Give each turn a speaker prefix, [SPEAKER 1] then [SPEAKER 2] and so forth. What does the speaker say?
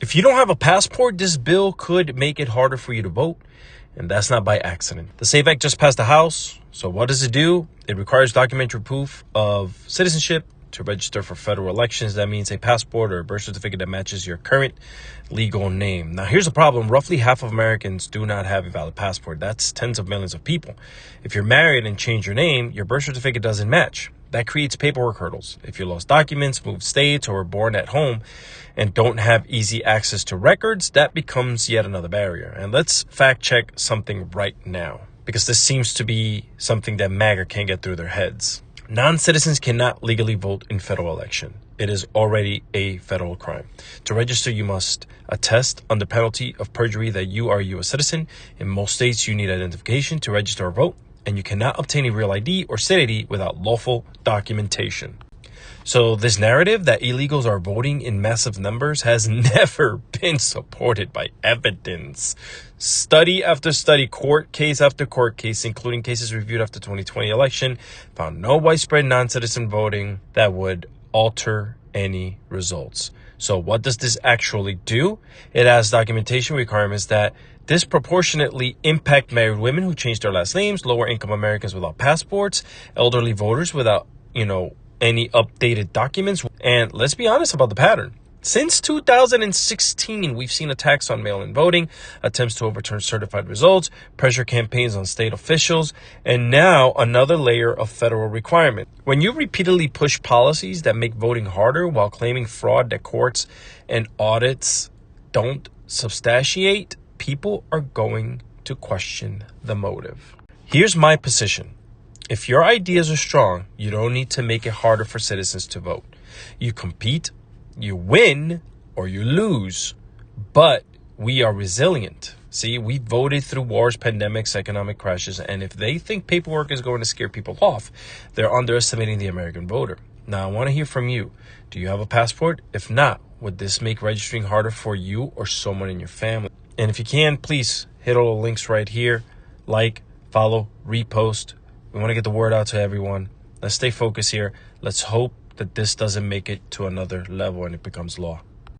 [SPEAKER 1] If you don't have a passport, this bill could make it harder for you to vote, and that's not by accident. The SAVE Act just passed the House. So what does it do? It requires documentary proof of citizenship to register for federal elections. That means a passport or a birth certificate that matches your current legal name. Now, here's the problem. Roughly half of Americans do not have a valid passport. That's tens of millions of people. If you're married and change your name, your birth certificate doesn't match. That creates paperwork hurdles. If you lost documents, moved states, or were born at home and don't have easy access to records, that becomes yet another barrier. And let's fact check something right now, because this seems to be something that MAGA can't get through their heads. Non-citizens cannot legally vote in federal election. It is already a federal crime. To register, you must attest under penalty of perjury that you are a U.S. citizen. In most states, you need identification to register or vote, and you cannot obtain a real ID or state ID without lawful documentation. So this narrative that illegals are voting in massive numbers has never been supported by evidence. Study after study, court case after court case, including cases reviewed after 2020 election, found no widespread non-citizen voting that would alter any results. So what does this actually do? It has documentation requirements that disproportionately impact married women who change their last names, lower income Americans without passports, elderly voters without, any updated documents. And let's be honest about the pattern. Since 2016, we've seen attacks on mail-in voting, attempts to overturn certified results, pressure campaigns on state officials, and now another layer of federal requirement. When you repeatedly push policies that make voting harder while claiming fraud that courts and audits don't substantiate, people are going to question the motive. Here's my position. If your ideas are strong, you don't need to make it harder for citizens to vote. You compete, you win, or you lose. But we are resilient. See, we voted through wars, pandemics, economic crashes, and if they think paperwork is going to scare people off, they're underestimating the American voter. Now, I want to hear from you. Do you have a passport? If not, would this make registering harder for you or someone in your family? And if you can, please hit all the links right here. Like, follow, repost. We want to get the word out to everyone. Let's stay focused here. Let's hope that this doesn't make it to another level and it becomes law.